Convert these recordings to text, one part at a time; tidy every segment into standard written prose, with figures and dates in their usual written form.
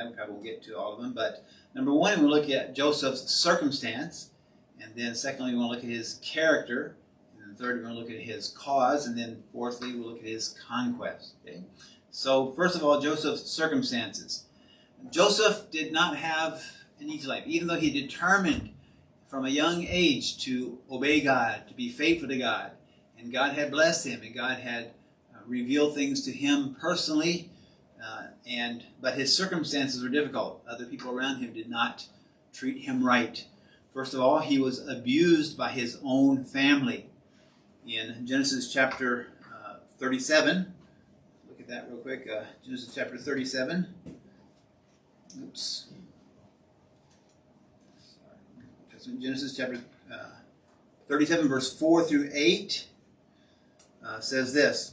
that. We probably won't get to all of them. But number one, we'll look at Joseph's circumstance. And then secondly, we'll look at his character. And then thirdly, we'll look at his cause. And then fourthly, we'll look at his conquest. Okay? So first of all, Joseph's circumstances. Joseph did not have an easy life. Even though he determined from a young age to obey God, to be faithful to God. And God had blessed him, and God had revealed things to him personally. But his circumstances were difficult. Other people around him did not treat him right. First of all, he was abused by his own family. In Genesis chapter 37, look at that real quick. Genesis chapter 37. Oops. Genesis chapter 37, verse 4 through 8 says this.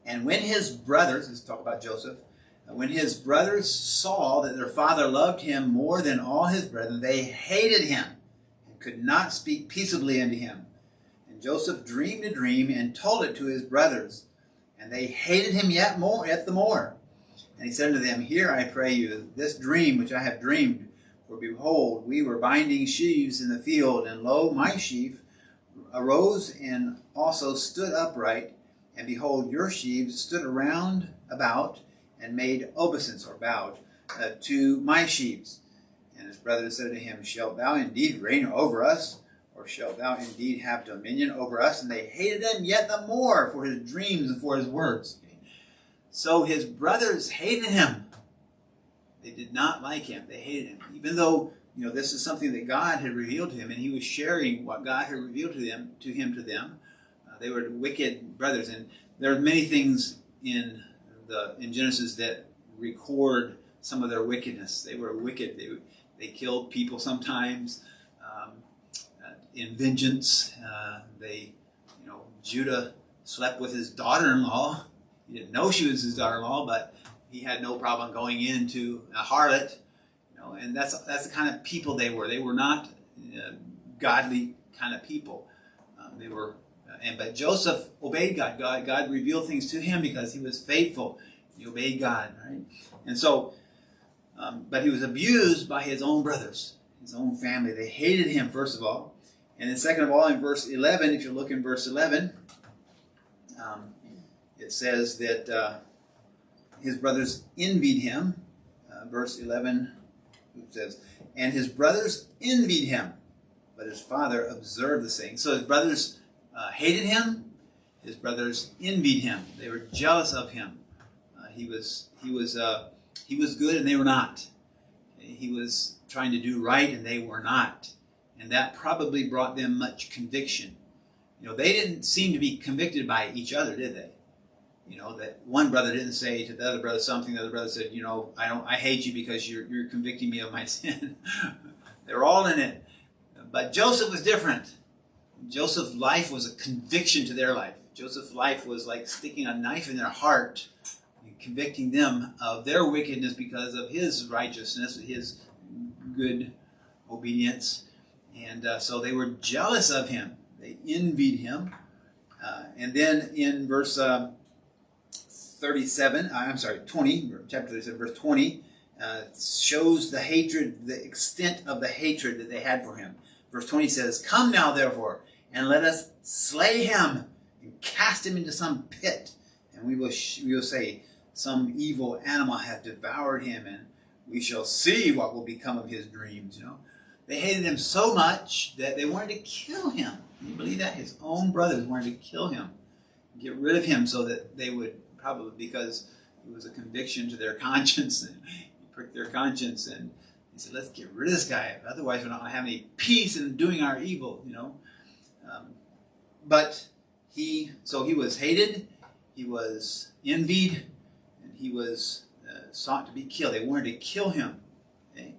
And when his brothers, let's talk about Joseph, when his brothers saw that their father loved him more than all his brethren, they hated him and could not speak peaceably unto him. And Joseph dreamed a dream and told it to his brothers. And they hated him yet the more. And he said unto them, Hear, I pray you, this dream which I have dreamed. For behold, we were binding sheaves in the field, and lo, my sheaf arose and also stood upright. And behold, your sheaves stood around about and made obeisance, or bowed, to my sheaves. And his brothers said to him, Shalt thou indeed reign over us? Or shalt thou indeed have dominion over us? And they hated him yet the more for his dreams and for his words. So his brothers hated him. They did not like him. They hated him. Even though, this is something that God had revealed to him, and he was sharing what God had revealed to them. They were wicked brothers. And there are many things in Genesis that record some of their wickedness. They were wicked. They killed people sometimes in vengeance. Judah slept with his daughter-in-law. He didn't know she was his daughter-in-law, but he had no problem going into a harlot. And that's the kind of people they were. They were not godly kind of people. But Joseph obeyed God. God revealed things to him because he was faithful. He obeyed God, right? And so, but he was abused by his own brothers, his own family. They hated him, first of all. And then second of all, in verse 11, if you look in verse 11, it says that his brothers envied him. Verse 11 says, and his brothers envied him, but his father observed the saying. So his brothers hated him. His brothers envied him. They were jealous of him. He was good and they were not. He was trying to do right and they were not. And that probably brought them much conviction. They didn't seem to be convicted by each other, did they? That one brother didn't say to the other brother something. The other brother said, I hate you because you're convicting me of my sin. They're all in it. But Joseph was different. Joseph's life was a conviction to their life. Joseph's life was like sticking a knife in their heart and convicting them of their wickedness because of his righteousness, his good obedience. And so they were jealous of him. They envied him. And then in verse 20, chapter 37, verse 20, shows the hatred, the extent of the hatred that they had for him. Verse 20 says, Come now, therefore, and let us slay him and cast him into some pit. And we will say, some evil animal hath devoured him, and we shall see what will become of his dreams. They hated him so much that they wanted to kill him. Can you believe that? His own brothers wanted to kill him, get rid of him so that they would probably, because it was a conviction to their conscience, and he pricked their conscience, and he said, let's get rid of this guy. Otherwise, we're not going to have any peace in doing our evil, But he was hated, he was envied, and he was sought to be killed. They wanted to kill him. Okay?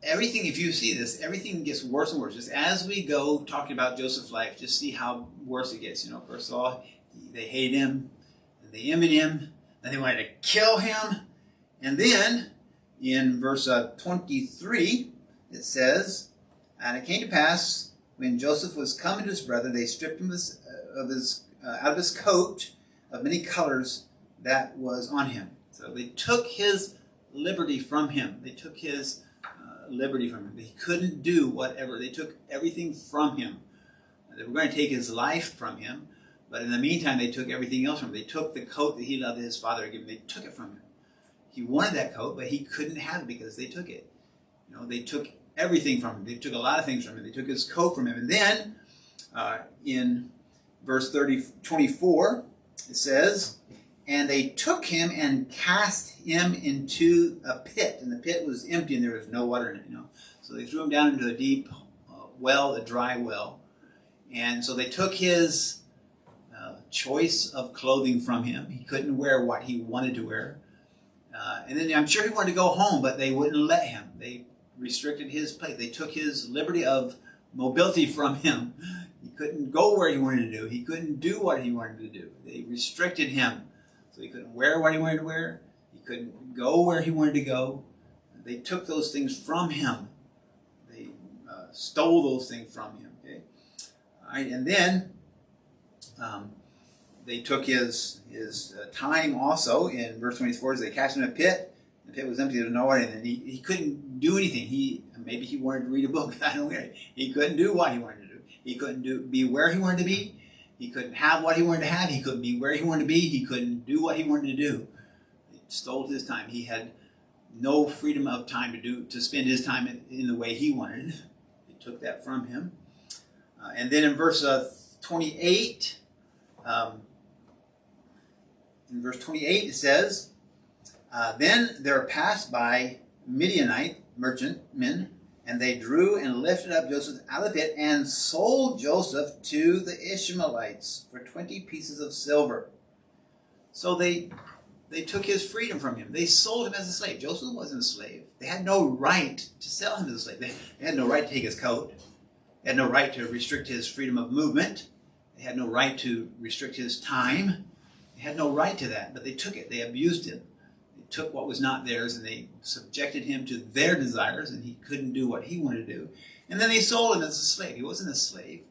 Everything, if you see this, everything gets worse and worse. Just as we go talking about Joseph's life, just see how worse it gets. First of all, they hate him, and they envied him, and they wanted to kill him. And then in verse 23, it says, And it came to pass, when Joseph was come to his brother, they stripped him out of his coat of many colors that was on him. So they took his liberty from him. They took his liberty from him. He couldn't do whatever. They took everything from him. They were going to take his life from him, but in the meantime, they took everything else from him. They took the coat that he loved his father had given. They took it from him. He wanted that coat, but he couldn't have it because they took it. You know, they took everything from him. They took a lot of things from him. They took his coat from him. And then in verse 24, it says, and they took him and cast him into a pit. And the pit was empty and there was no water in it. You know, so they threw him down into a deep well, a dry well. And so they took his choice of clothing from him. He couldn't wear what he wanted to wear. And then I'm sure he wanted to go home, but they wouldn't let him. They restricted his place. They took his liberty of mobility from him. He couldn't go where he wanted to do. He couldn't do what he wanted to do. They restricted him. So he couldn't wear what he wanted to wear. He couldn't go where he wanted to go. They took those things from him. They stole those things from him. Okay? All right, and then they took his time also. In verse 24, as they cast him in a pit. The pit was empty. There was no water in it. He couldn't do anything. Maybe he wanted to read a book. I don't know. He couldn't do what he wanted to do. He couldn't be where he wanted to be. He couldn't have what he wanted to have. He couldn't be where he wanted to be. He couldn't do what he wanted to do. They stole his time. He had no freedom of time to spend his time in the way he wanted. They took that from him. And then in verse 28, it says, then there passed by Midianite merchantmen, and they drew and lifted up Joseph out of the pit and sold Joseph to the Ishmaelites for 20 pieces of silver. So they took his freedom from him. They sold him as a slave. Joseph wasn't a slave. They had no right to sell him as a slave. They had no right to take his coat. They had no right to restrict his freedom of movement. They had no right to restrict his time. They had no right to that, but they took it. They abused him. Took what was not theirs and they subjected him to their desires, and he couldn't do what he wanted to do. And then they sold him as a slave. He wasn't a slave.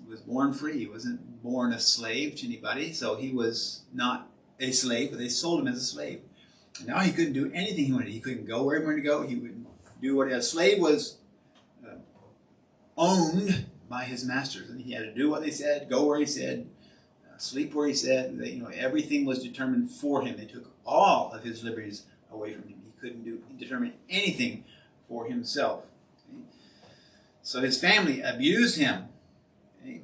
He was born free. He wasn't born a slave to anybody, so he was not a slave, but they sold him as a slave. And now he couldn't do anything he wanted. He couldn't go where he wanted to go. He wouldn't do what a slave was owned by his masters, and he had to do what they said, go where he said, sleep where he said. Everything was determined for him. They took all of his liberties away from him. He couldn't determine anything for himself. Okay? So his family abused him. Okay?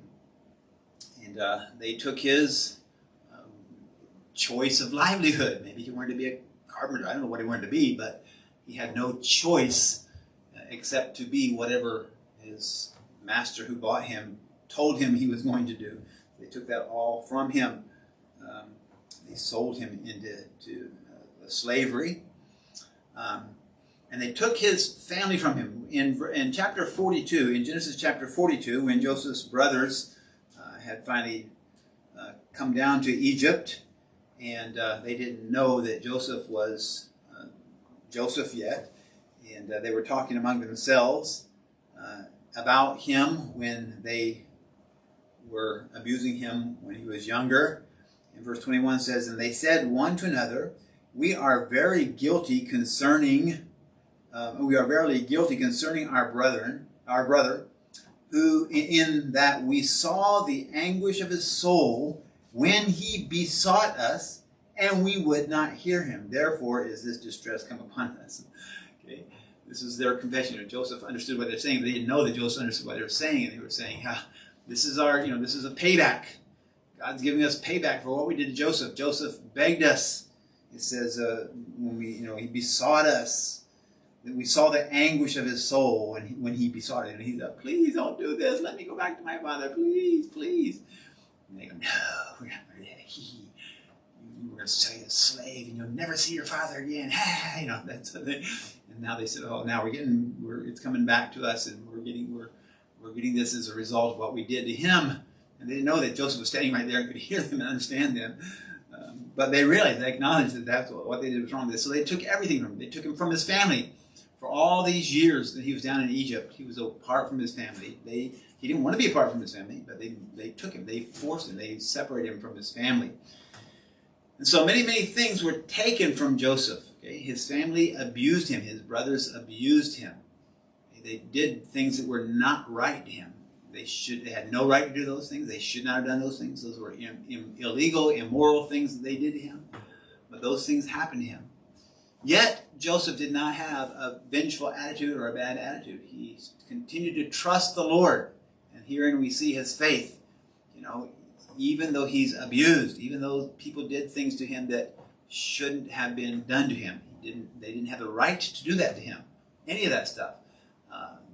And they took his choice of livelihood. Maybe he wanted to be a carpenter. I don't know what he wanted to be, but he had no choice except to be whatever his master who bought him told him he was going to do. They took that all from him. They sold him into slavery. And they took his family from him. In chapter 42, in Genesis chapter 42, when Joseph's brothers had finally come down to Egypt, and they didn't know that Joseph was Joseph yet, and they were talking among themselves about him when they were abusing him when he was younger. And verse 21 says, and they said one to another, we are very guilty concerning our brother, who in that we saw the anguish of his soul when he besought us, and we would not hear him. Therefore is this distress come upon us. Okay. This is their confession. Joseph understood what they're saying, but they didn't know that Joseph understood what they were saying, and they were saying, this is a payback. God's giving us payback for what we did to Joseph. Joseph begged us. It says when he besought us, that we saw the anguish of his soul when he besought it. And he said, please don't do this. Let me go back to my father. Please, please. And they go, no, we're not ready. You were going to sell you a slave and you'll never see your father again. That's what they, and now they said, oh, now it's coming back to us, and we're getting this as a result of what we did to him. And they didn't know that Joseph was standing right there and could hear them and understand them. But they realized, they acknowledged that that's what they did was wrong. So they took everything from him. They took him from his family. For all these years that he was down in Egypt, he was apart from his family. He didn't want to be apart from his family, but they took him. They forced him. They separated him from his family. And so many things were taken from Joseph. Okay? His family abused him. His brothers abused him. They did things that were not right to him. They had no right to do those things. They should not have done those things. Those were illegal, immoral things that they did to him. But those things happened to him. Yet, Joseph did not have a vengeful attitude or a bad attitude. He continued to trust the Lord. And herein we see his faith. Even though he's abused, even though people did things to him that shouldn't have been done to him. They didn't have the right to do that to him. Any of that stuff.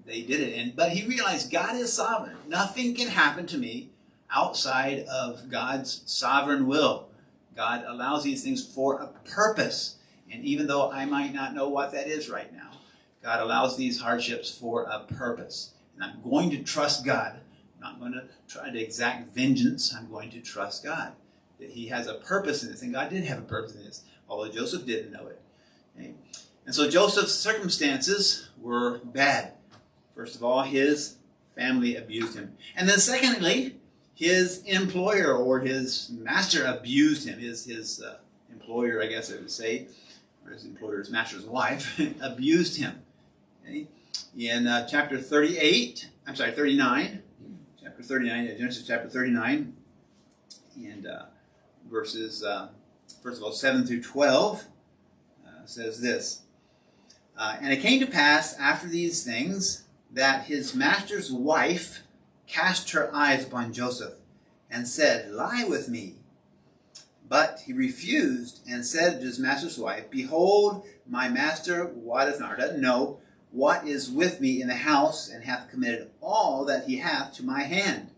They did it. But he realized God is sovereign. Nothing can happen to me outside of God's sovereign will. God allows these things for a purpose. And even though I might not know what that is right now, God allows these hardships for a purpose. And I'm going to trust God. I'm not going to try to exact vengeance. I'm going to trust God. That he has a purpose in this. And God did have a purpose in this, although Joseph didn't know it. Okay? And so Joseph's circumstances were bad. First of all, his family abused him. And then secondly, his employer or his master abused him. His employer, I guess I would say, or his employer's master's wife, abused him. Okay? In chapter 39, chapter 39, Genesis chapter 39, and verses, first of all, 7 through 12, says this. And it came to pass after these things that his master's wife cast her eyes upon Joseph and said, Lie with me. But he refused and said to his master's wife, Behold, my master wotteth not, or doesn't know what is with me in the house, and hath committed all that he hath to my hand.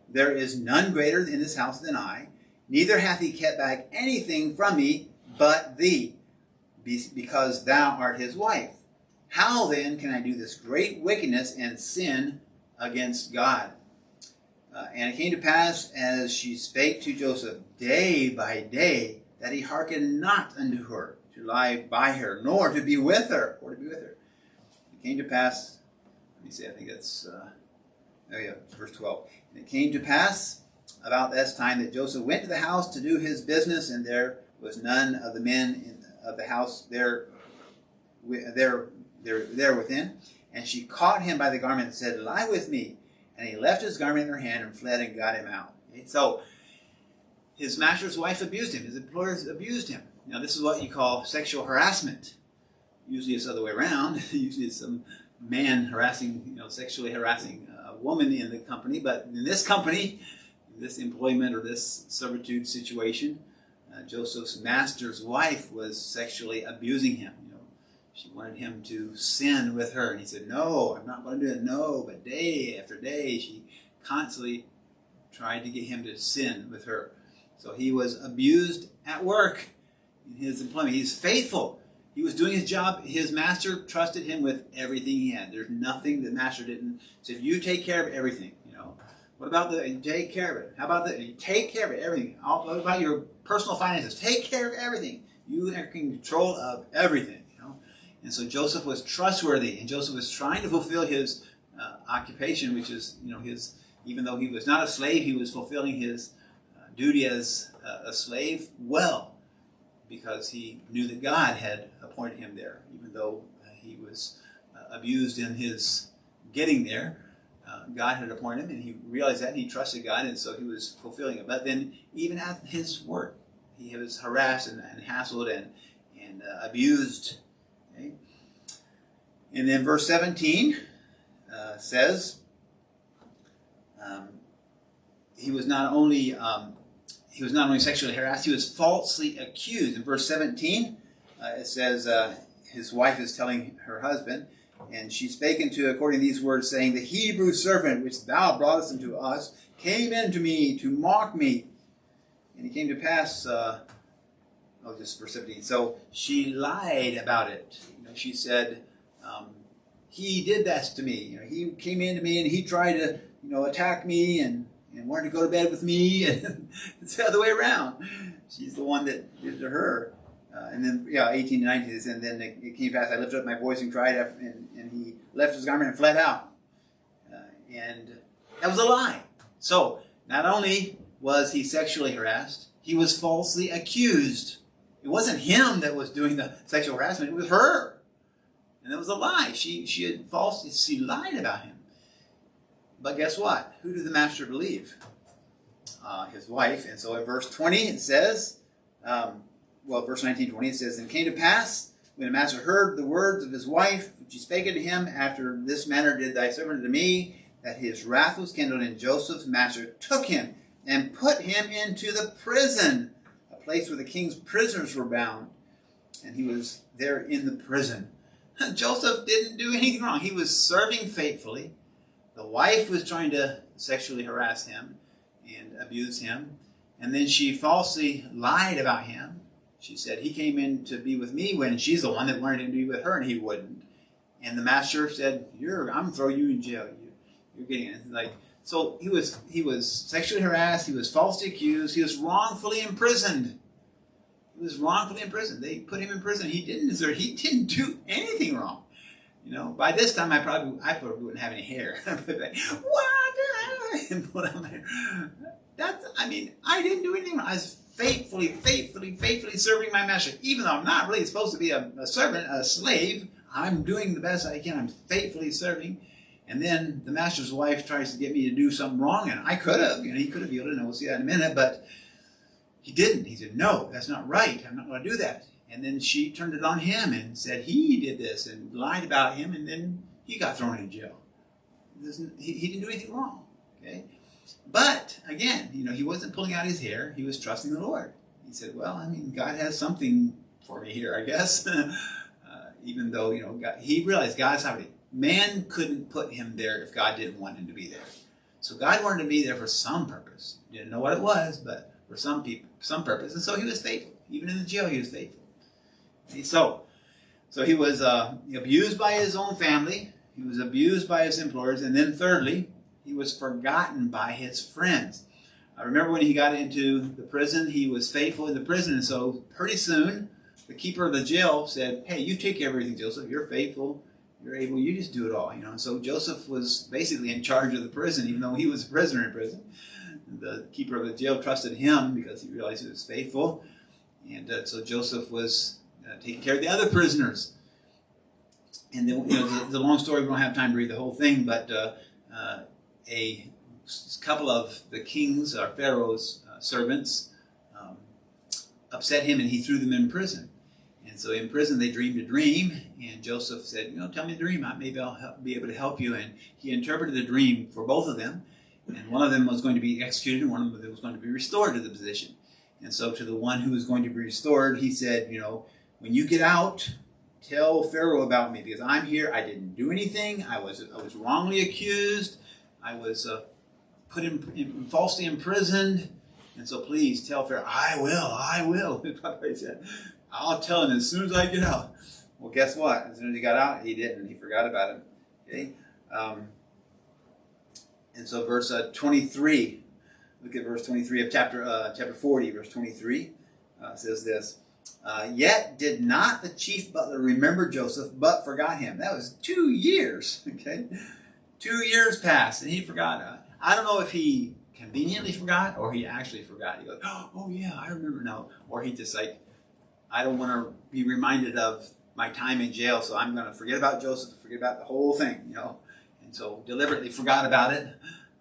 There is none greater in this house than I, neither hath he kept back anything from me but thee, because thou art his wife. How then can I do this great wickedness and sin against God? And it came to pass, as she spake to Joseph day by day, that he hearkened not unto her to lie by her, nor to be with her. It came to pass, let me see, I think that's, verse 12. And it came to pass about this time that Joseph went to the house to do his business, and there was none of the men of the house there within. And she caught him by the garment and said, Lie with me. And he left his garment in her hand and fled and got him out. Okay? So his master's wife abused him. His employers abused him. Now this is what you call sexual harassment. Usually it's the other way around. Usually it's some man sexually harassing a woman in the company. But in this company, in this employment or this servitude situation, Joseph's master's wife was sexually abusing him. She wanted him to sin with her. And he said, No, I'm not going to do it. No. But day after day, she constantly tried to get him to sin with her. So he was abused at work in his employment. He's faithful. He was doing his job. His master trusted him with everything he had. There's nothing the master didn't. So if you take care of everything, what about take care of it? How about that? You take care of everything. What about your personal finances? Take care of everything. You are in control of everything. And so Joseph was trustworthy, and Joseph was trying to fulfill his occupation, which is, his. Even though he was not a slave, he was fulfilling his duty as a slave well, because he knew that God had appointed him there, even though he was abused in his getting there. God had appointed him, and he realized that, and he trusted God, and so he was fulfilling it. But then, even at his work, he was harassed and hassled and abused. Okay. And then verse 17 says he was not only sexually harassed, he was falsely accused. In verse 17 it says his wife is telling her husband, and she spake unto according to these words, saying, The Hebrew servant which thou broughtest unto us came in to me to mock me. And it came to pass just verse 17. So she lied about it. She said, he did that to me. He came in to me and he tried to, attack me and wanted to go to bed with me. And it's the other way around. She's the one that did it to her. And then, 18 to 19 says, and then it came past, I lifted up my voice and cried, and he left his garment and fled out. And that was a lie. So, not only was he sexually harassed, he was falsely accused. It wasn't him that was doing the sexual harassment, it was her. And it was a lie. She lied about him. But guess what? Who did the master believe? His wife. And so in verse 20 it says, verse 19, 20, it says, "And it came to pass, when the master heard the words of his wife, which she spake unto him, after this manner did thy servant unto me, that his wrath was kindled, and Joseph's master took him, and put him into the prison," a place where the king's prisoners were bound. And he was there in the prison. Joseph didn't do anything wrong. He was serving faithfully. The wife was trying to sexually harass him and abuse him. And then she falsely lied about him. She said he came in to be with me when she's the one that wanted him to be with her, and he wouldn't. And the master said, I'm going to throw you in jail. You're getting it. So he was sexually harassed. He was falsely accused. He was wrongfully imprisoned. They put him in prison. He didn't do anything wrong. By this time I probably wouldn't have any hair. I didn't do anything wrong. I was faithfully serving my master. Even though I'm not really supposed to be a servant, a slave, I'm doing the best I can. I'm faithfully serving. And then the master's wife tries to get me to do something wrong, and I could have. He could have yielded, and we'll see that in a minute, but he didn't. He said, "No, that's not right. I'm not going to do that." And then she turned it on him and said he did this and lied about him, and then he got thrown in jail. He didn't do anything wrong. Okay? But, again, he wasn't pulling out his hair. He was trusting the Lord. He said, God has something for me here, I guess. Even though, he realized God's sovereignty. Man couldn't put him there if God didn't want him to be there. So God wanted him to be there for some purpose. Didn't know what it was, but for some purpose. And so he was faithful. Even in the jail, he was faithful. And so he was abused by his own family. He was abused by his employers. And then thirdly, he was forgotten by his friends. I remember when he got into the prison, he was faithful in the prison. And so pretty soon, the keeper of the jail said, "Hey, you take care of everything, Joseph. You're faithful. You're able. You just do it all." And so Joseph was basically in charge of the prison, even though he was a prisoner in prison. The keeper of the jail trusted him because he realized he was faithful. And so Joseph was taking care of the other prisoners. And then, the long story, we don't have time to read the whole thing, but a couple of the king's or Pharaoh's servants upset him, and he threw them in prison. And so in prison, they dreamed a dream, and Joseph said, "Tell me the dream. Maybe I'll be able to help you." And he interpreted the dream for both of them. And one of them was going to be executed, and one of them was going to be restored to the position. And so to the one who was going to be restored, he said, "When you get out, tell Pharaoh about me, because I'm here. I didn't do anything. I was wrongly accused. I was falsely imprisoned. And so please tell Pharaoh." I will. He said, "I'll tell him as soon as I get out." Well, guess what? As soon as he got out, he didn't. He forgot about him. Okay? And so verse 23, look at verse 23 of chapter 40, verse 23, says this, "Yet did not the chief butler remember Joseph, but forgot him." That was 2 years, okay? 2 years passed, and he forgot. I don't know if he conveniently forgot or he actually forgot. He goes, "Oh yeah, I remember now." Or he just I don't want to be reminded of my time in jail, so I'm going to forget about Joseph, forget about the whole thing, And so deliberately forgot about it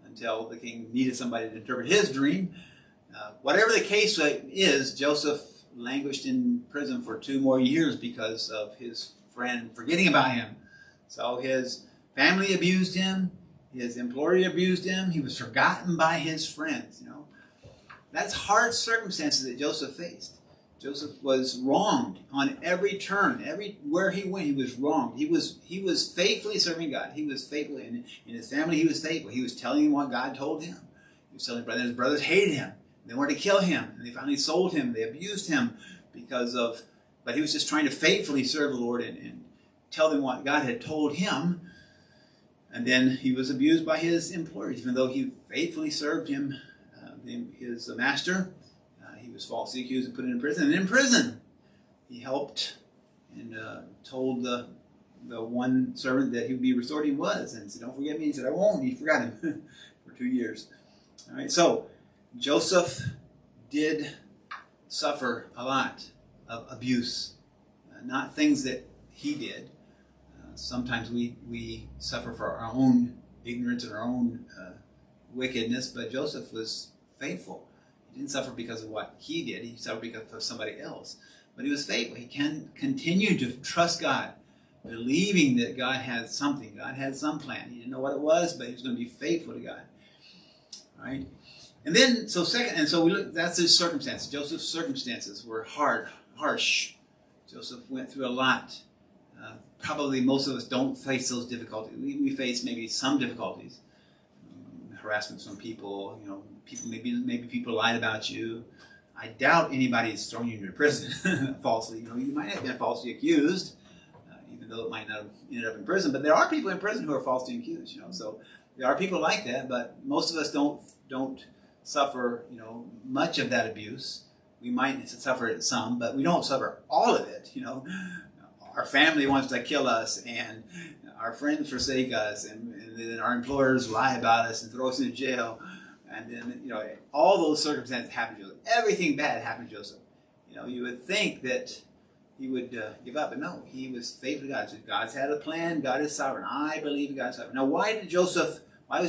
until the king needed somebody to interpret his dream. Whatever the case is, Joseph languished in prison for 2 more years because of his friend forgetting about him. So his family abused him. His employer abused him. He was forgotten by his friends. That's hard circumstances that Joseph faced. Joseph was wronged on every turn. Everywhere he went, he was wronged. He was faithfully serving God. He was faithful in his family. He was faithful. He was telling him what God told him. He was telling his brothers hated him. They wanted to kill him. And they finally sold him. They abused him but he was just trying to faithfully serve the Lord and tell them what God had told him. And then he was abused by his employers, even though he faithfully served him, his master. He was falsely accused and put in prison. And in prison, he helped and told the one servant that he would be restored. He was, and said, "Don't forget me." He said, "I won't." And he forgot him for 2 years. All right, so Joseph did suffer a lot of abuse, not things that he did. Sometimes we suffer for our own ignorance and our own wickedness, but Joseph was faithful. He didn't suffer because of what he did. He suffered because of somebody else. But he was faithful. He continued to trust God, believing that God had something. God had some plan. He didn't know what it was, but he was going to be faithful to God. All right? And then, so we look, that's his circumstances. Joseph's circumstances were harsh. Joseph went through a lot. Probably most of us don't face those difficulties. We face maybe some difficulties. Harassment from people, people maybe people lied about you. I doubt anybody has thrown you into prison falsely. You might have been falsely accused, even though it might not have ended up in prison. But there are people in prison who are falsely accused. So there are people like that. But most of us don't suffer, much of that abuse. We might suffer some, but we don't suffer all of it. Our family wants to kill us, and our friends forsake us, and then our employers lie about us and throw us into jail. And then, all those circumstances happen to Joseph. Everything bad happened to Joseph. You would think that he would give up, but no, he was faithful to God. So God's had a plan. God is sovereign. I believe God's sovereign. Now, why was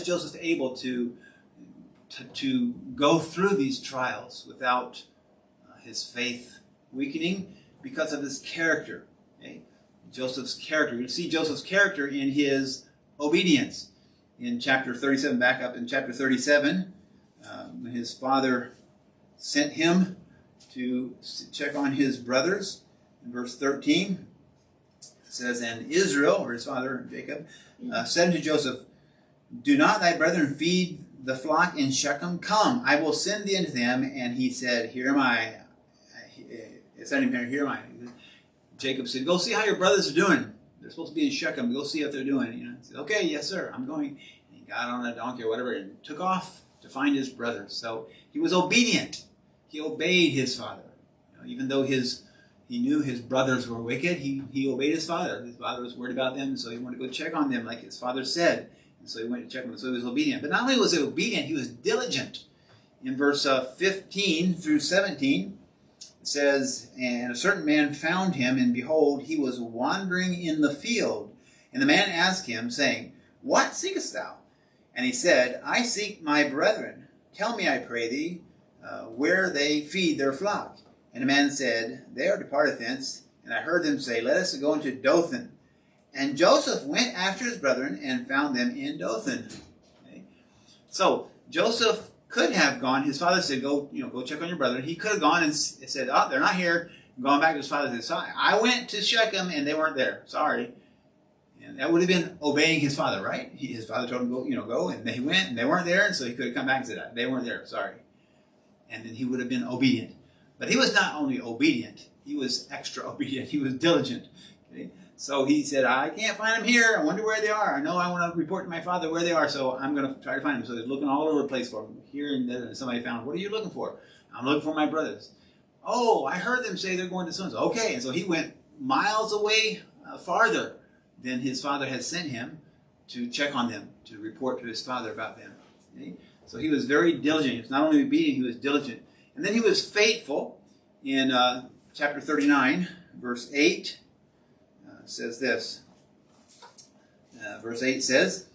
Joseph able to go through these trials without his faith weakening? Because of his character. Okay? Joseph's character. You see Joseph's character in his obedience. In chapter 37, back up in chapter 37, his father sent him to check on his brothers. In verse 13, it says, and Israel, or his father Jacob, said unto Joseph, do not thy brethren feed the flock in Shechem? Come, I will send thee unto them. And he said, here am I. It said him, here am I. Jacob said, go see how your brothers are doing. They're supposed to be in Shechem. Go see what they're doing. He said, okay, yes, sir, I'm going. And he got on a donkey or whatever and took off to find his brothers. So he was obedient. He obeyed his father. Even though he knew his brothers were wicked, he obeyed his father. His father was worried about them, so he wanted to go check on them like his father said. And so he went to check on them. So he was obedient. But not only was he obedient, he was diligent. In verse 15 through 17, it says, and a certain man found him, and behold, he was wandering in the field. And the man asked him, saying, what seekest thou? And he said, I seek my brethren. Tell me, I pray thee, where they feed their flock. And the man said, they are departed thence. And I heard them say, let us go into Dothan. And Joseph went after his brethren and found them in Dothan. Okay? So Joseph could have gone. His father said, go check on your brethren. He could have gone and said, oh, they're not here. Gone back to his father and said, I went to Shechem and they weren't there. Sorry. And that would have been obeying his father, right? His father told him, go. And he went and they weren't there. And so he could have come back and said, they weren't there. Sorry. And then he would have been obedient. But he was not only obedient, he was extra obedient. He was diligent. Okay? So he said, I can't find them here. I wonder where they are. I know I want to report to my father where they are, so I'm going to try to find them. So he's looking all over the place for them. Here and there, and somebody found, what are you looking for? I'm looking for my brothers. Oh, I heard them say they're going to so-and-so. Okay, and so he went miles away farther than his father had sent him to check on them, to report to his father about them. Okay? So he was very diligent. He was not only obedient, he was diligent. And then he was faithful. In chapter 39, verse 8, says this. Verse 8 says,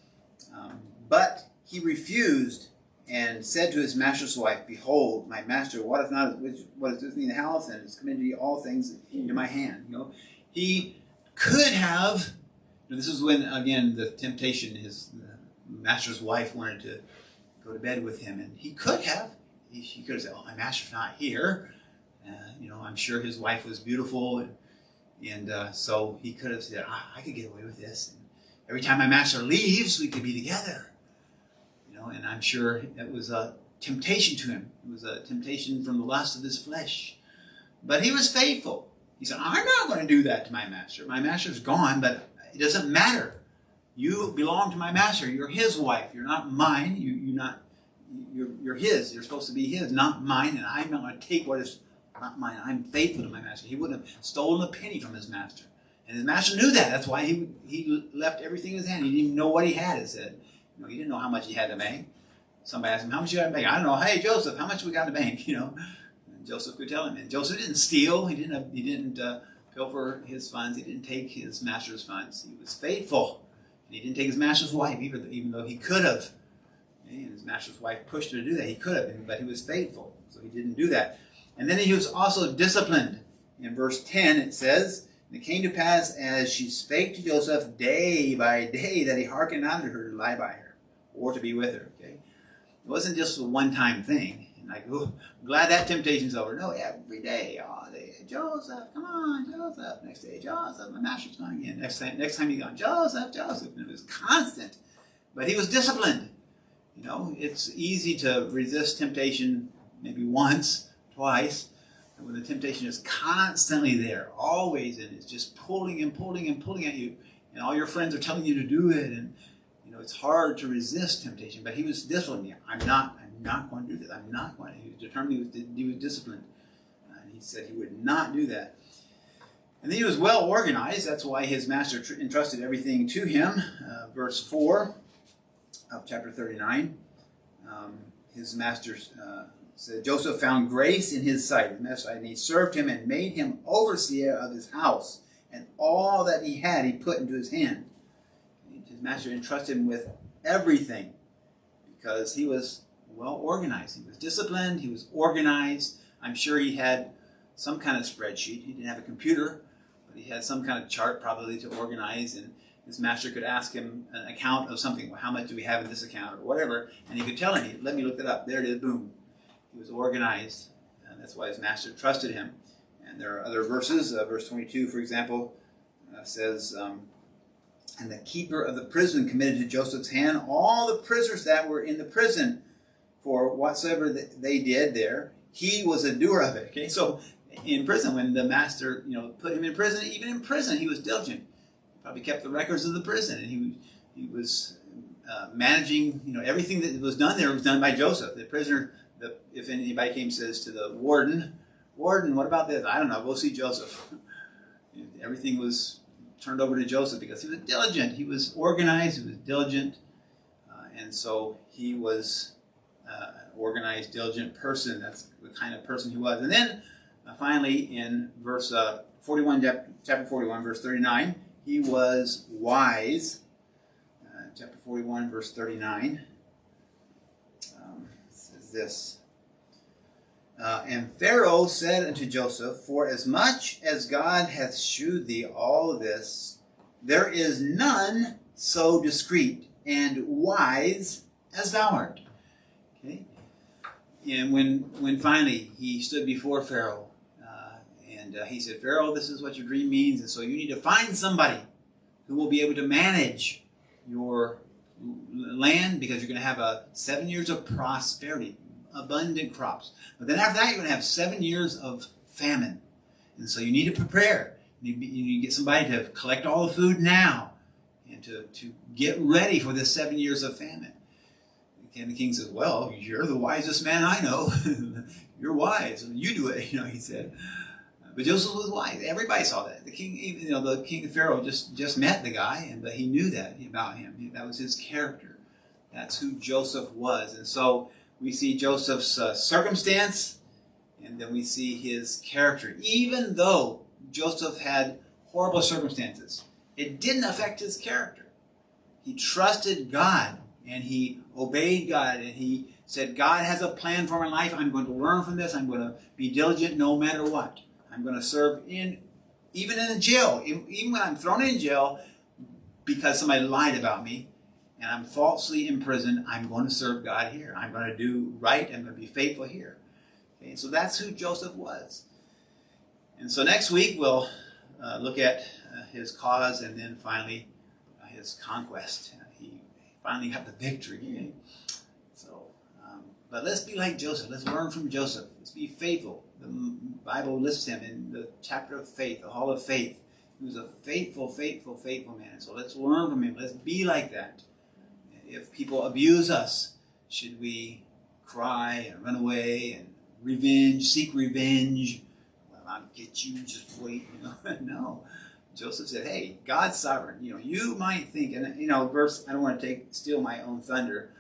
but he refused and said to his master's wife, behold, my master wotteth not what is with me in the house, and has committed to all things into my hand. He could have, this is when, again, the temptation, his master's wife wanted to go to bed with him, and he could have. He could have said, oh, my master's not here. I'm sure his wife was beautiful, and so he could have said, I could get away with this. And every time my master leaves, we could be together. And I'm sure it was a temptation to him. It was a temptation from the lust of his flesh. But he was faithful. He said, I'm not going to do that to my master. My master's gone, but it doesn't matter. You belong to my master. You're his wife. You're not mine. You're his. You're supposed to be his, not mine. And I'm not going to take what is not mine. I'm faithful to my master. He wouldn't have stolen a penny from his master. And his master knew that. That's why he left everything in his hand. He didn't even know what he had, it said. He didn't know how much he had in the bank. Somebody asked him, how much you got in the bank? I don't know. Hey, Joseph, how much we got in the bank? And Joseph could tell him. And Joseph didn't steal. He didn't pilfer his funds. He didn't take his master's funds. He was faithful. And he didn't take his master's wife, even though he could have. And his master's wife pushed her to do that. He could have, but he was faithful. So he didn't do that. And then he was also disciplined. In verse 10 it says, "And it came to pass as she spake to Joseph day by day that he hearkened not unto her to lie by her or to be with her." Okay, it wasn't just a one-time thing. Like, oh, I'm glad that temptation's over. No, every day, all day, Joseph, come on, Joseph. Next day, Joseph, my master's gone again. Next time he's gone, Joseph, Joseph. And it was constant, but he was disciplined. You know, it's easy to resist temptation maybe once, twice. And when the temptation is constantly there, always, and it's just pulling and pulling and pulling at you, and all your friends are telling you to do it, and you know it's hard to resist temptation. But he was disciplined. I'm not going to do this. I'm not going to. He was determined. He was disciplined. And he said he would not do that. And then he was well organized. That's why his master entrusted everything to him. Verse 4 of chapter 39. His master said, "Joseph found grace in his sight, and he served him and made him overseer of his house, and all that he had he put into his hand." His master entrusted him with everything because he was well organized. He was disciplined. He was organized. I'm sure he had some kind of spreadsheet. He didn't have a computer, but he had some kind of chart probably to organize. And his master could ask him an account of something. Well, how much do we have in this account or whatever? And he could tell him, "Let me look that up." There it is. Boom. He was organized. And that's why his master trusted him. And there are other verses. Verse 22, for example, says, "And the keeper of the prison committed to Joseph's hand all the prisoners that were in the prison. For whatsoever they did there, he was a doer of it." Okay, so in prison, when the master, put him in prison, even in prison, he was diligent. He probably kept the records of the prison, and he was managing. Everything that was done there was done by Joseph. The prisoner, if anybody came and says to the warden, "What about this?" "I don't know. Go see Joseph." Everything was turned over to Joseph because he was diligent. He was organized. He was diligent, and so he was an organized, diligent person. That's the kind of person he was. And then finally in verse 41, chapter 41, verse 39, he was wise. Chapter 41, verse 39 says this. "And Pharaoh said unto Joseph, For as much as God hath shewed thee all this, there is none so discreet and wise as thou art." Okay? And when finally he stood before Pharaoh, and he said, "Pharaoh, this is what your dream means, and so you need to find somebody who will be able to manage your land because you're going to have 7 years of prosperity, abundant crops. But then after that, you're going to have 7 years of famine. And so you need to prepare. You need to get somebody to collect all the food now and to get ready for this 7 years of famine." And the king says, "Well, you're the wisest man I know. You're wise. You do it," he said. But Joseph was wise. Everybody saw that. The king, the king of Pharaoh just met the guy, but he knew that about him. That was his character. That's who Joseph was. And so we see Joseph's circumstance, and then we see his character. Even though Joseph had horrible circumstances, it didn't affect his character. He trusted God, and he obeyed God, and he said, "God has a plan for my life. I'm going to learn from this. I'm going to be diligent no matter what. I'm going to serve even in a jail. Even when I'm thrown in jail because somebody lied about me, and I'm falsely imprisoned, I'm going to serve God here. I'm going to do right. I'm going to be faithful here." Okay, so that's who Joseph was. And so next week we'll look at his cause and then finally his conquest. He finally got the victory. Okay? So, but let's be like Joseph. Let's learn from Joseph. Let's be faithful. The Bible lists him in the chapter of faith, the hall of faith. He was a faithful, faithful, faithful man. So let's learn from him. Let's be like that. If people abuse us, should we cry and run away and seek revenge? "Well, I'll get you, just wait." No. Joseph said, "Hey, God's sovereign. You might think," and verse, I don't want to steal my own thunder,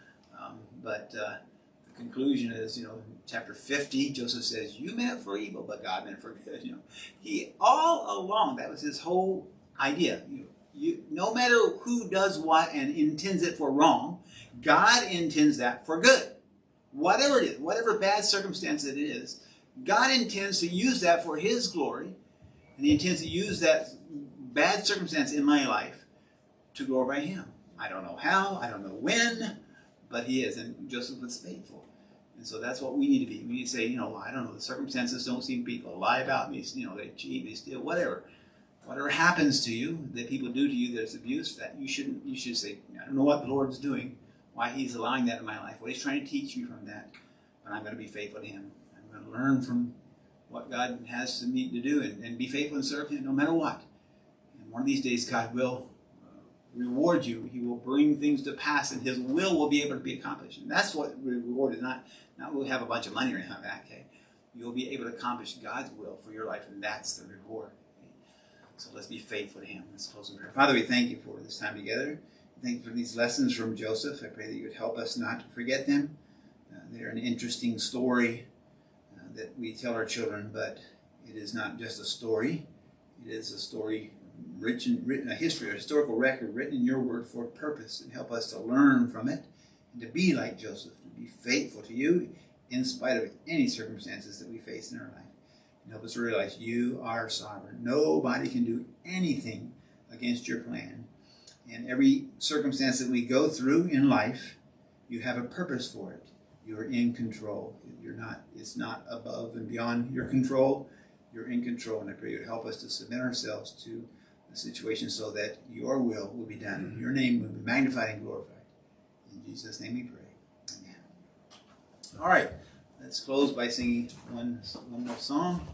but the conclusion is, chapter 50, Joseph says, "You meant it for evil, but God meant it for good." He all along, that was his whole idea. No matter who does what and intends it for wrong, God intends that for good. Whatever it is, whatever bad circumstance it is, God intends to use that for his glory, and he intends to use that bad circumstance in my life to glorify him. I don't know how, I don't know when, but he is, and Joseph was faithful. And so that's what we need to be. We need to say, I don't know, the circumstances don't seem, people lie about me, they cheat, they steal, whatever. Whatever happens to you, that people do to you, that is abuse, that you should say, I don't know what the Lord's doing, why he's allowing that in my life, what he's trying to teach me from that, but I'm going to be faithful to him. I'm going to learn from what God has me to do and be faithful and serve him no matter what. And one of these days, God will reward you. He will bring things to pass, and his will be able to be accomplished. And that's what reward is. Not we'll have a bunch of money or anything like that. Okay? You'll be able to accomplish God's will for your life, and that's the reward. So let's be faithful to him. Let's close in prayer. Father, we thank you for this time together. Thank you for these lessons from Joseph. I pray that you would help us not to forget them. They're an interesting story that we tell our children, but it is not just a story. It is a story written a history, a historical record written in your word for a purpose, and help us to learn from it and to be like Joseph, to be faithful to you in spite of any circumstances that we face in our life. Help us to realize you are sovereign. Nobody can do anything against your plan. And every circumstance that we go through in life, you have a purpose for it. You're in control. It's not above and beyond your control. You're in control. And I pray you help us to submit ourselves to the situation so that your will be done. Your name will be magnified and glorified. In Jesus' name we pray. Amen. All right. Let's close by singing one more song.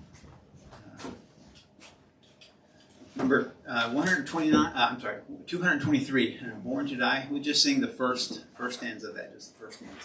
Number 223, Born to Die. We'll just sing the first stanza of that, just the first stanza.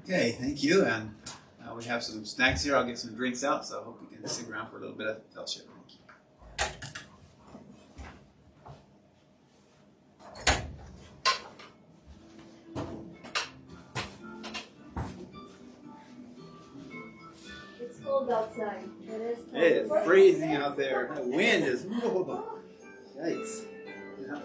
Okay, thank you. And we have some snacks here. I'll get some drinks out, so I hope you can stick around for a little bit of fellowship. It's cold outside. It is cold. It's freezing out there. The wind is. Whoa, yikes. Yeah.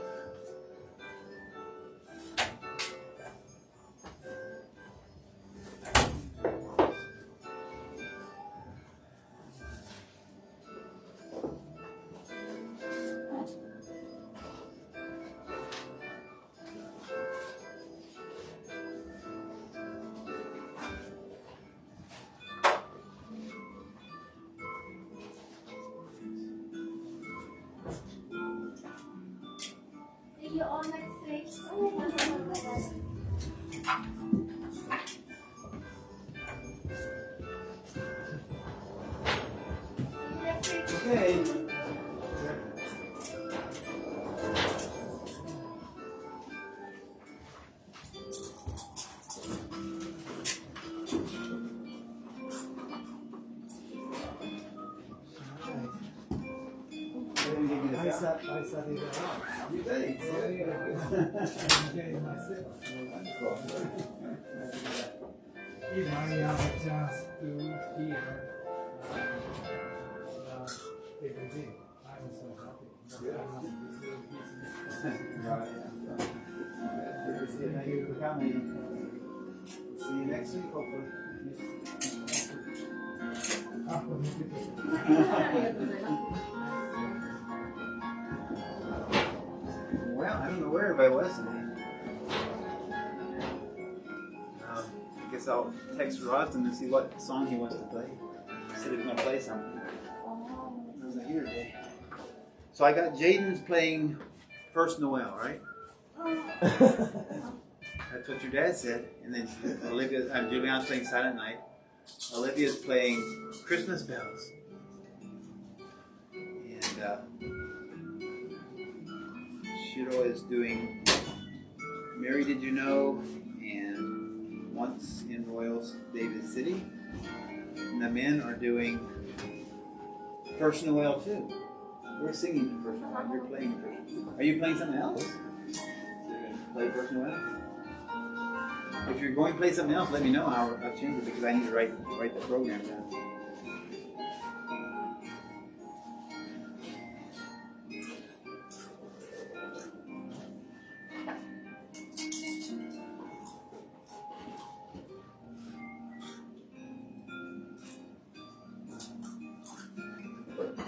See you all next week. Okay. 元気ですか I studied a lot. You did? Enjoying myself. If I have a chance to hear everything, I'm so happy. But I must be so busy. Thank you for coming. See you next week, hopefully. あ、こんにちは。ありがとうございます。Well, I don't know where everybody was today. I guess I'll text Rosden and see what song he wants to play. He said he was going to play something. I wasn't here today. So I got Jaden's playing First Noel, right? That's what your dad said. And then Julian's playing Silent Night. Olivia's playing Christmas Bells. And Shiro is doing Mary Did You Know and Once in Royal David City. And the men are doing First Noel too. We're singing First Noel. You're playing First Noel. Are you playing something else? You're going to play First Noel? If you're going to play something else, let me know. I'll change it because I need to write the program down. Let's see.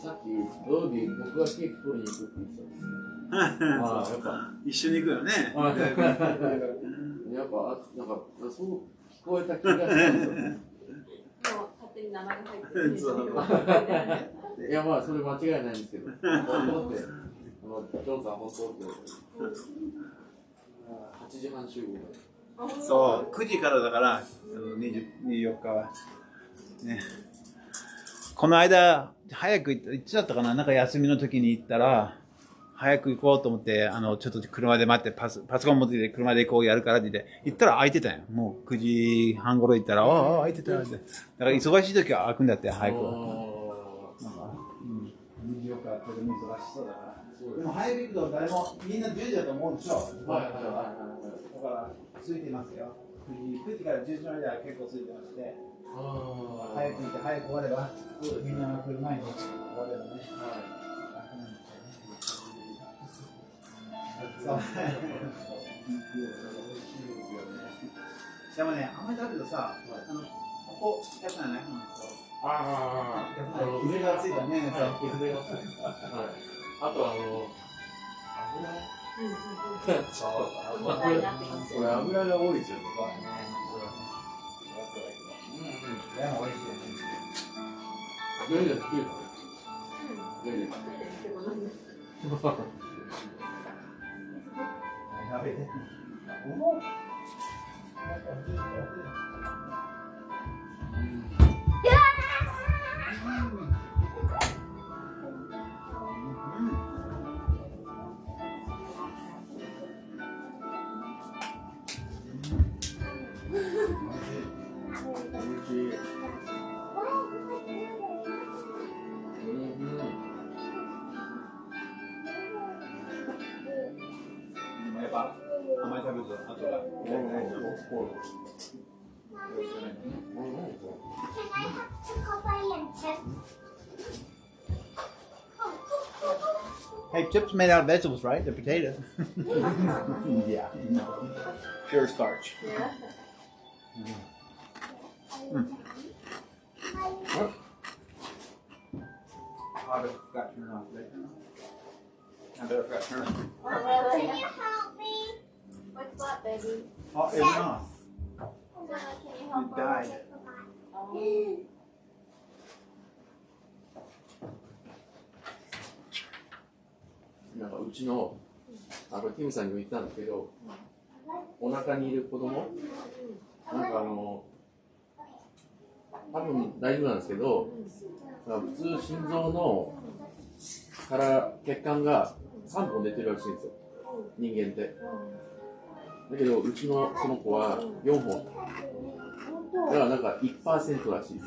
さっき土曜日僕がケーキ取りに行くって言ってたんですね。ああ、やっぱ一緒に行くよね。やっぱなんかそう聞こえた気がしたんですよ。もう勝手に名前が入ってる。そういやまあそれ間違いないんですけど。だってジョンさん本当って8時半集合で。そう、9時からだから24日はね。この間早く行っちゃったかな。なんか休みの時に行ったら早く行こうと思ってちょっと車で待ってパソコン持ってきて車でこうやるからって言って行ったら空いてたんよ。もう9時半頃行ったら空いてたって。だから忙しい時は開くんだって早く。なんか24日とても忙しそうだから。でも早く行くと誰もみんな10時だと思うでしょ。はいはいはいだから空いてますよ。9時から10時までは結構空いてまして。早く行って早く終わればみんなが来る前に終わればね。そう。でもね、あんまり食べるとさ、ここ、やつない腕がついたね。腕がついた。あとこれ油が多いですよね。でも美味しいですね。食べて。やっぱ甘い食べると後が。Hey, chips made out of vegetables, right? They're potatoes. Yeah, pure starch. I forgot to turn off. I better forgot to turn off. Can you help me? What's that, baby? Oh, it went off. Can you help It died. Oh. なんかうちのティムさんにも言ったんですけど、お腹にいる子供なんか多分大丈夫なんですけど、普通心臓のから血管が3本出てるらしいんですよ、人間って。だけどうちのその子は4本。だからなんか 1% らしいです。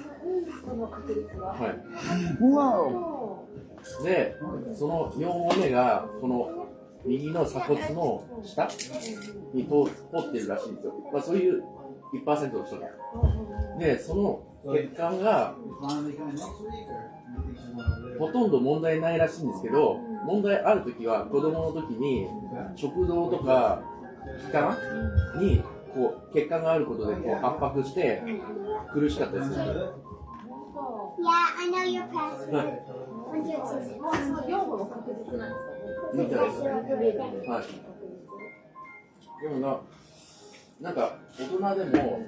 その確率が。はい。うわで、その4骨がこの右の鎖骨の下に通ってるらしいんですよ。まあそういう 1% の人が。で、その血管がほとんど問題ないらしいんですけど、問題あるときは子供の時に食道とか気管にこう血管があることでこう圧迫して苦しかったりするんですよ。Yeah, I know your password. もうその両方も確実なんですかね。みたいですね。はい。でもなんか大人でも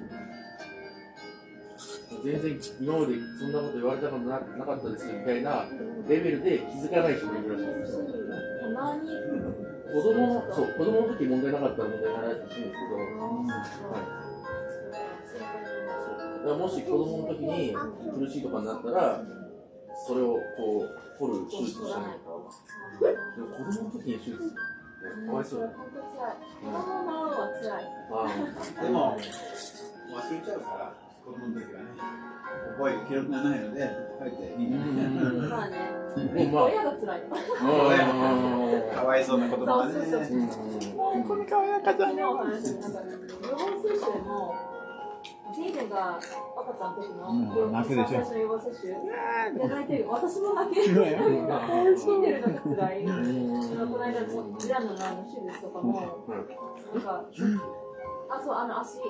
全然今までそんなこと言われたことなかったですみたいなレベルで気づかない人もいるらしいです。たまに子供の時問題なかったら問題ないらしいんですけど、はい。だからもし子供の時に苦しいとかになったら、それをこう掘る手術しないと。でも子供の時に手術かわいそうだね。本当辛い。子供の頃は辛い。でも忘れちゃうから子供の時はね覚える記録がないので書いていいね。まあね。まあ親が辛い。かわいそうな子供がね。これかわいかったね。お話なんか予防接種でも。ジェイデンが赤ちゃんの時の泣くでしょ。最初の予防接種で泣いてる。私も泣ける。見てるのが辛い。この間のジラの前の手術とかもなんか足手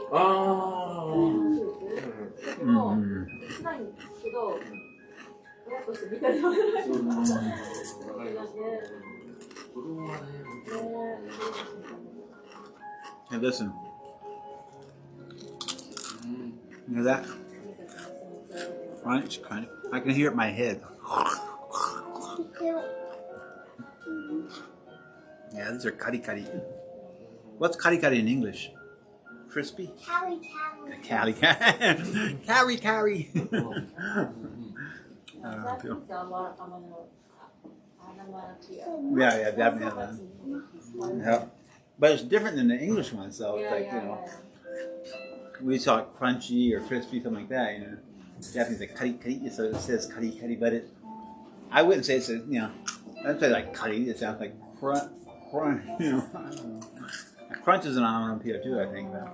術も辛いんですけど親として見たりはない。Hey, listen. You hear that? Crunch, crunch. I can hear it in my head. Yeah, these are kari kari. What's kari kari in English? Crispy? Carry. Carry, carry. Yeah, definitely. Yeah. But it's different than the English one, so it's like, you know. We saw it crunchy or crispy, something like that, you know. Japanese like kari kari, so it says kari kari, but I wouldn't say it's, you know, I'd say like kari, it sounds like crunch, you know. Crunch is an onomatopoeia too, I think. But.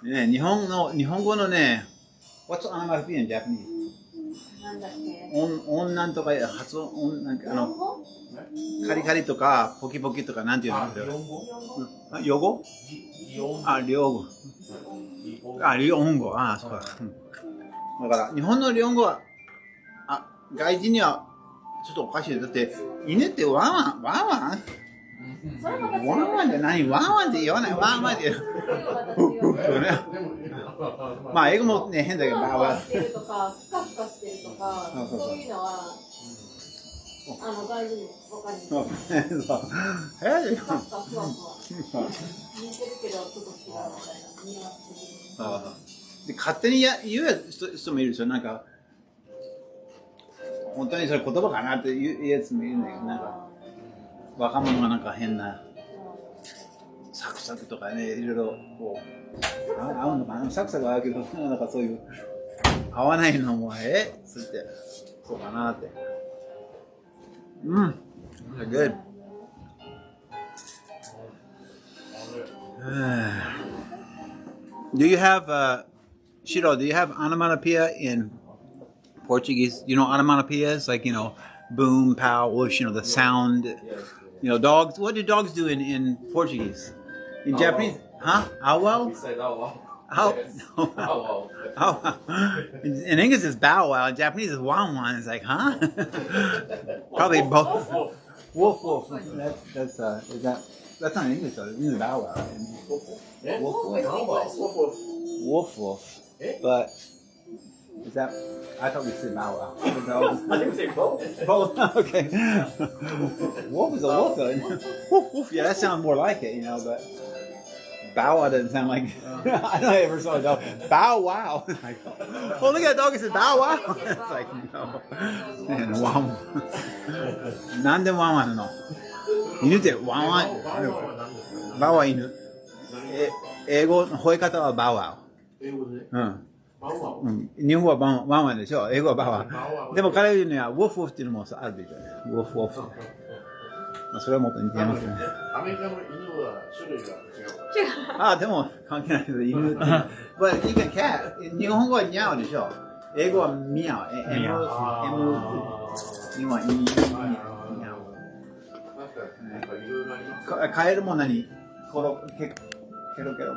Yeah, 日本語のね、what's onomatopoeia in Japanese? なんだっけ。音なんとか発音、なんかカリカリとかポキポキとかなんていうの？用語？両語。日本語。そうか。だから日本の日本語は外人にはちょっとおかしい。だって犬ってワンワンって何？ワンワンって言わない。ワンワンって言う。まあ英語もね変だけど、ワンワンしてるとか、ふかふかしてるとか、そういうのは外人わかります。そう。ふかふかふわふわ。似てるけどちょっと違うみたいなニュアンス的に。で勝手に言う人もいるでしょ。なんか本当にそれ言葉かなって言うやつもいるんだけど、なんか若者がなんか変なサクサクとかね、いろいろこう合うのかな、サクサク合うけど、なんかそういう合わないのもつってそうかなって。Good. Do you have Shiro? Do you have onomatopoeia in Portuguese? You know onomatopoeias, like boom, pow, whoosh. The sound. Dogs. What do dogs do in Portuguese? In Japanese, huh? Ow wow. We say ow wow. Ow. In English, it's bow wow. In Japanese, it's wan wan. It's like, huh? Probably both. Woof woof. That's not in English though. It's in bow wow. Woof woof. But is that? I thought we said bow wow. I think we say both. Both. Okay. Wolf is a wolf though. Woof woof. Yeah, that sounds more like it, but. Bow wow doesn't sound like. I don't ever saw a dog. Bow wow. Like, oh, look at that dog. It says bow wow. It's like, no. Man, wow. なんでワンワンなの？犬ってワンワン。バワ犬。英語の吠え方はバワ英語でうん。バウワウ。日本語はワンワンでしょ。英語はバワバウワウでも彼にはウォフウォフっていうのもあるでしょ。ウォフウォフ。まあ、それはもっと似てますね。アメリカの犬は種類が違う。あ、でも関係ないけど、犬って。But even cat、日本語はニャオでしょ。英語はミャオ。M、日本はイニャオ。なんかいろいろあります。カエルも何ケロケロ。